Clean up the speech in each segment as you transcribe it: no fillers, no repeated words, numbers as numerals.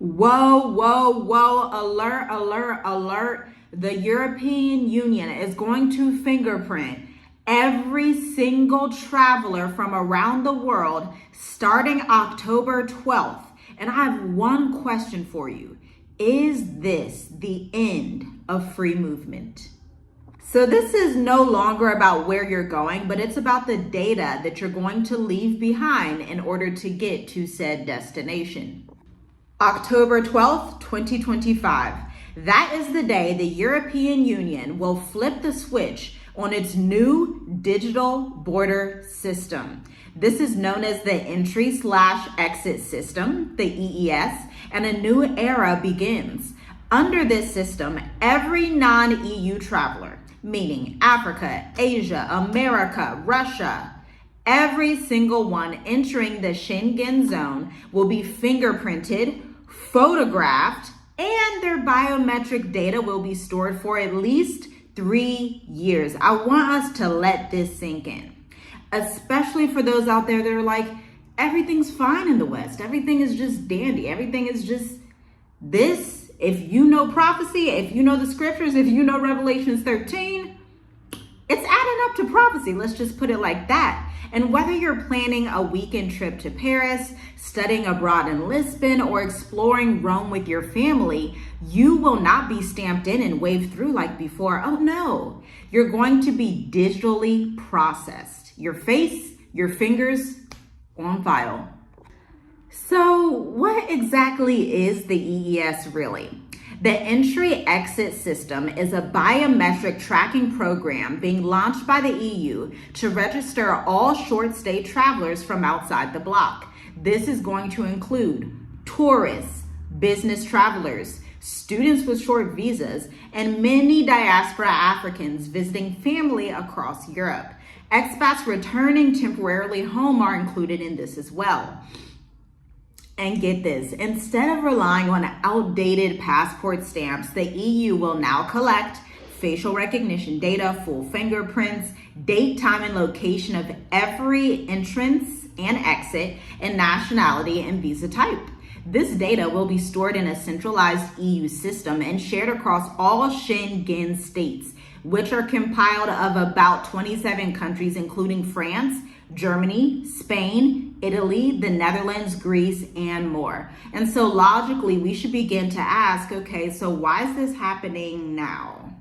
Whoa, whoa, whoa, alert, alert, alert. The European Union is going to fingerprint every single traveler from around the world starting October 12th. And I have one question for you. Is this the end of free movement? So this is no longer about where you're going, but it's about the data that you're going to leave behind in order to get to said destination. October 12th, 2025. That is the day the European Union will flip the switch on its new digital border system. This is known as the Entry/Exit System, the EES, and a new era begins. Under this system, every non-EU traveler, meaning Africa, Asia, America, Russia, every single one entering the Schengen zone will be fingerprinted, photographed, and their biometric data will be stored for at least 3 years. I want us to let this sink in, especially for those out there that are like, everything's fine in the West. Everything is just dandy. Everything is just this. If you know prophecy, if you know the scriptures, if you know Revelations 13, it's adding up to prophecy. Let's just put it like that. And whether you're planning a weekend trip to Paris, studying abroad in Lisbon, or exploring Rome with your family, you will not be stamped in and waved through like before. Oh no, you're going to be digitally processed. Your face, your fingers on file. So what exactly is the EES really? The Entry-Exit System is a biometric tracking program being launched by the EU to register all short-stay travelers from outside the bloc. This is going to include tourists, business travelers, students with short visas, and many diaspora Africans visiting family across Europe. Expats returning temporarily home are included in this as well. And get this, instead of relying on outdated passport stamps, the EU will now collect facial recognition data, full fingerprints, date, time, and location of every entrance and exit, and nationality and visa type. This data will be stored in a centralized EU system and shared across all Schengen states, which are compiled of about 27 countries, including France, Germany, Spain, Italy, the Netherlands, Greece, and more. And so logically, we should begin to ask, okay, so why is this happening now?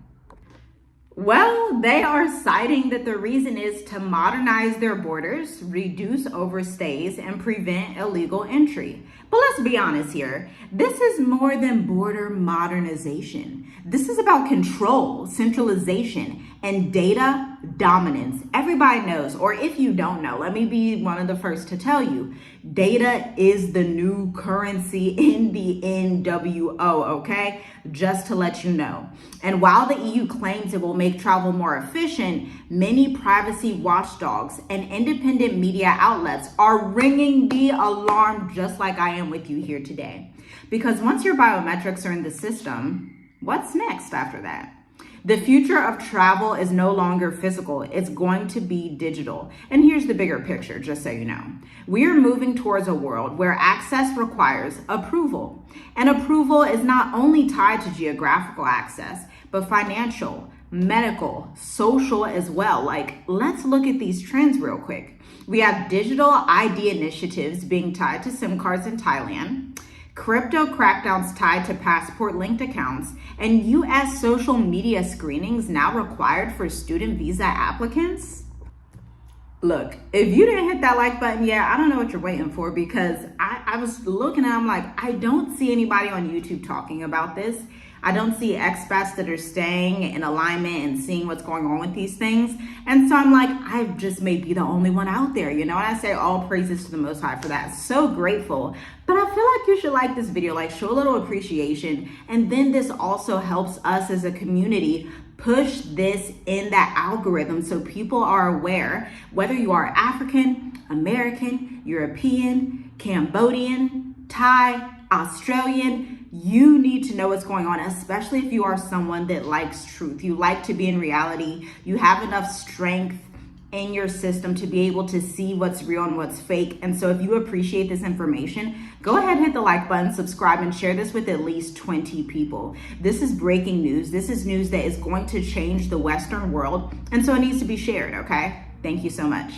Well, they are citing that the reason is to modernize their borders, reduce overstays, and prevent illegal entry. But let's be honest here. This is more than border modernization. This is about control, centralization, and data dominance. Everybody knows, or if you don't know, let me be one of the first to tell you, data is the new currency in the NWO, okay? Just to let you know. And while the EU claims it will make travel more efficient, many privacy watchdogs and independent media outlets are ringing the alarm, just like I am with you here today. Because once your biometrics are in the system, what's next after that? The future of travel is no longer physical. It's going to be digital. And here's the bigger picture, just so you know. We are moving towards a world where access requires approval. And approval is not only tied to geographical access, but financial, medical, social as well. Like, let's look at these trends real quick. We have digital ID initiatives being tied to SIM cards in Thailand, crypto crackdowns tied to passport-linked accounts, and U.S. social media screenings now required for student visa applicants. Look, if you didn't hit that like button yet, I don't know what you're waiting for, because I was looking and I'm like, I don't see anybody on YouTube talking about this. I don't see expats that are staying in alignment and seeing what's going on with these things. And so I'm like, I just may be the only one out there, you know? And I say all praises to the Most High for that. So grateful. But I feel like you should like this video, like show a little appreciation. And then this also helps us as a community push this in that algorithm so people are aware, whether you are African, American, European, Cambodian, Thai, Australian, you need to know what's going on, especially if you are someone that likes truth. You like to be in reality. You have enough strength in your system to be able to see what's real and what's fake. And so if you appreciate this information, go ahead, hit the like button, subscribe, and share this with at least 20 people. This is breaking news. This is news that is going to change the Western world. And so it needs to be shared, okay? Thank you so much.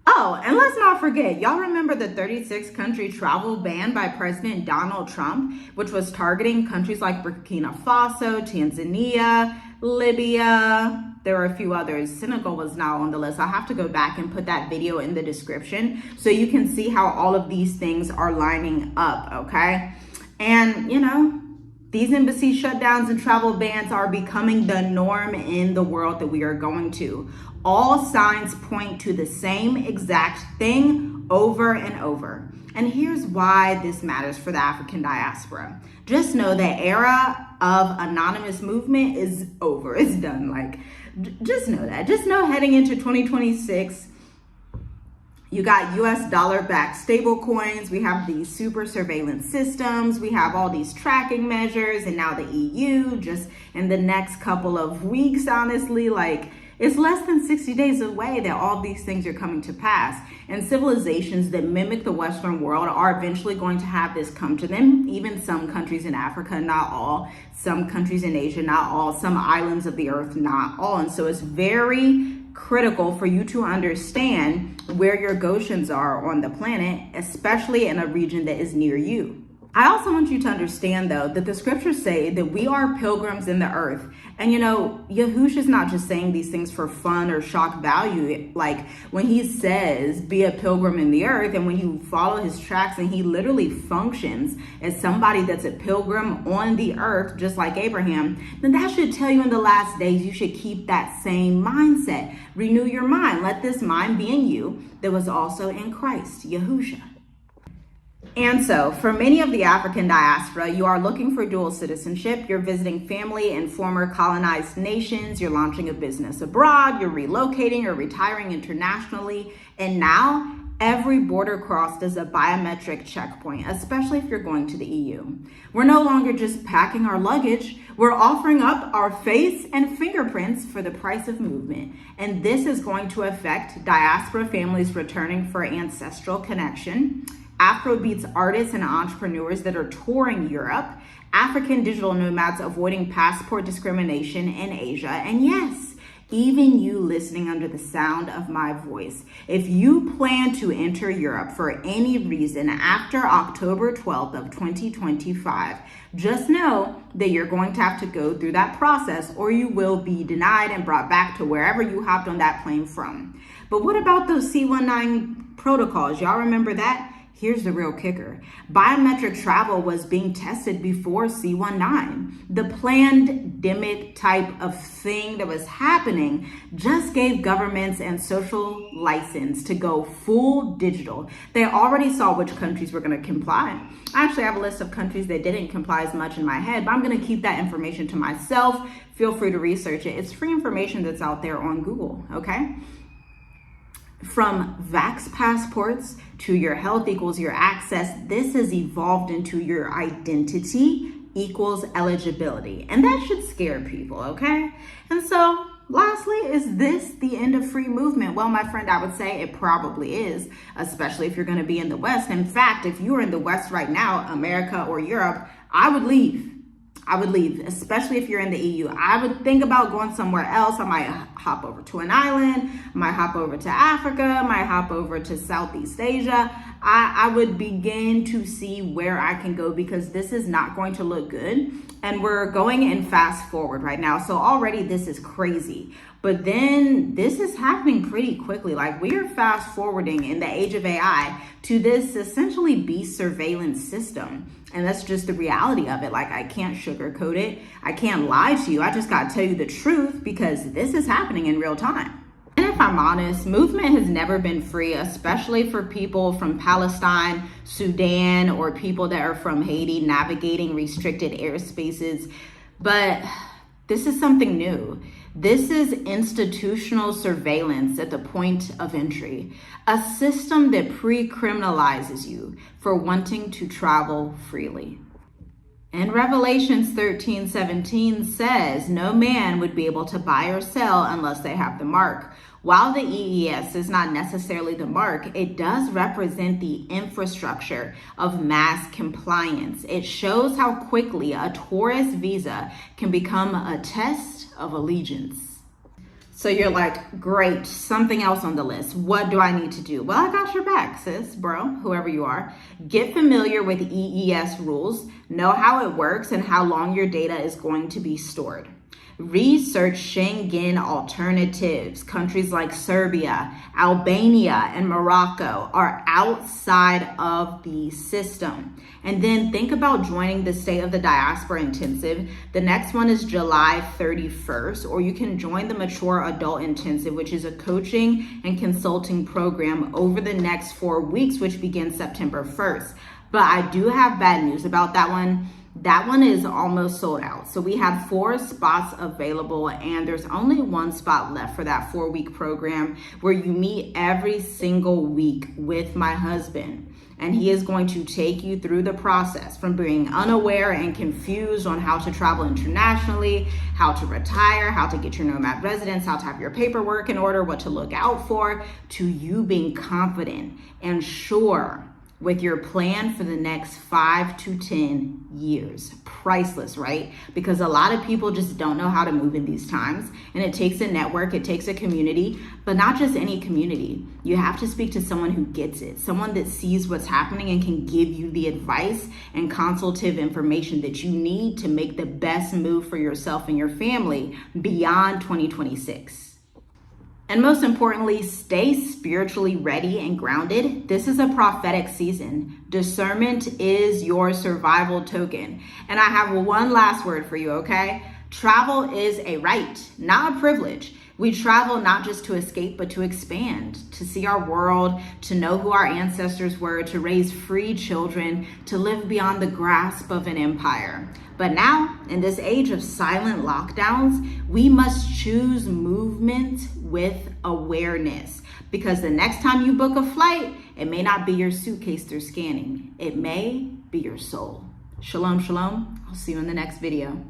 Oh, and let's not forget, y'all remember the 36-country travel ban by President Donald Trump, which was targeting countries like Burkina Faso, Tanzania, Libya. There were a few others. Senegal was not on the list. I'll have to go back and put that video in the description so you can see how all of these things are lining up, okay? And, you know, these embassy shutdowns and travel bans are becoming the norm in the world that we are going to. All signs point to the same exact thing over and over. And here's why this matters for the African diaspora. Just know the era of anonymous movement is over. It's done. Like, just know that. Just know heading into 2026, you got US dollar-backed stable coins. We have these super surveillance systems. We have all these tracking measures. And now the EU, just in the next couple of weeks, honestly, like, it's less than 60 days away that all these things are coming to pass. And civilizations that mimic the Western world are eventually going to have this come to them. Even some countries in Africa, not all. Some countries in Asia, not all. Some islands of the earth, not all. And so it's very critical for you to understand where your Goshens are on the planet, especially in a region that is near you. I also want you to understand, though, that the scriptures say that we are pilgrims in the earth. And, you know, Yahushua's not just saying these things for fun or shock value. Like, when he says, be a pilgrim in the earth, and when you follow his tracks, and he literally functions as somebody that's a pilgrim on the earth, just like Abraham, then that should tell you in the last days you should keep that same mindset. Renew your mind. Let this mind be in you that was also in Christ, Yahushua. And so, for many of the African diaspora, you are looking for dual citizenship, you're visiting family in former colonized nations, you're launching a business abroad, you're relocating or retiring internationally, and now every border crossed is a biometric checkpoint, especially if you're going to the EU. We're no longer just packing our luggage, we're offering up our face and fingerprints for the price of movement. And this is going to affect diaspora families returning for ancestral connection, Afrobeats artists and entrepreneurs that are touring Europe, African digital nomads avoiding passport discrimination in Asia, and yes, even you listening under the sound of my voice. If you plan to enter Europe for any reason after October 12th of 2025, just know that you're going to have to go through that process or you will be denied and brought back to wherever you hopped on that plane from. But what about those C-19 protocols? Y'all remember that? Here's the real kicker. Biometric travel was being tested before C-19. The pandemic type of thing that was happening just gave governments and social license to go full digital. They already saw which countries were going to comply. I actually have a list of countries that didn't comply as much in my head, but I'm going to keep that information to myself. Feel free to research it. It's free information that's out there on Google, okay? From vax passports to your health equals your access, this has evolved into your identity equals eligibility. And that should scare people, okay? And so, lastly, is this the end of free movement? Well, my friend, I would say it probably is, especially if you're going to be in the West. In fact, if you are in the West right now, America or Europe, I would leave. I would leave, especially if you're in the EU. I would think about going somewhere else. I might hop over to an island, might hop over to Africa, might hop over to Southeast Asia. I would begin to see where I can go because this is not going to look good. And we're going in fast forward right now. So already this is crazy. But then this is happening pretty quickly. Like we are fast forwarding in the age of AI to this essentially beast surveillance system. And that's just the reality of it. Like I can't sugarcoat it. I can't lie to you. I just got to tell you the truth because this is happening in real time. And if I'm honest, movement has never been free, especially for people from Palestine, Sudan, or people that are from Haiti navigating restricted airspaces. But this is something new. This is institutional surveillance at the point of entry, a system that pre-criminalizes you for wanting to travel freely. And Revelations 13:17 says, no man would be able to buy or sell unless they have the mark, While the EES is not necessarily the mark, it does represent the infrastructure of mass compliance. It shows how quickly a tourist visa can become a test of allegiance. So you're like, great, something else on the list. What do I need to do? Well, I got your back, sis, bro, whoever you are. Get familiar with EES rules, know how it works and how long your data is going to be stored. Research Schengen alternatives. Countries like Serbia, Albania, and Morocco are outside of the system. And then think about joining the State of the Diaspora Intensive. The next one is July 31st, or you can join the Mature Adult Intensive, which is a coaching and consulting program over the next 4 weeks, which begins September 1st. But I do have bad news about that one. That one is almost sold out. So we have 4 spots available and there's only 1 spot left for that 4-week program where you meet every single week with my husband. And he is going to take you through the process from being unaware and confused on how to travel internationally, how to retire, how to get your nomad residence, how to have your paperwork in order, what to look out for, to you being confident and sure with your plan for the next 5 to 10 years. Priceless, right? Because a lot of people just don't know how to move in these times. And it takes a network, it takes a community, but not just any community. You have to speak to someone who gets it, someone that sees what's happening and can give you the advice and consultative information that you need to make the best move for yourself and your family beyond 2026. And most importantly, stay spiritually ready and grounded. This is a prophetic season. Discernment is your survival token. And I have one last word for you, okay? Travel is a right, not a privilege. We travel not just to escape, but to expand, to see our world, to know who our ancestors were, to raise free children, to live beyond the grasp of an empire. But now, in this age of silent lockdowns, we must choose movement with awareness. Because the next time you book a flight, it may not be your suitcase they're scanning. It may be your soul. Shalom, shalom. I'll see you in the next video.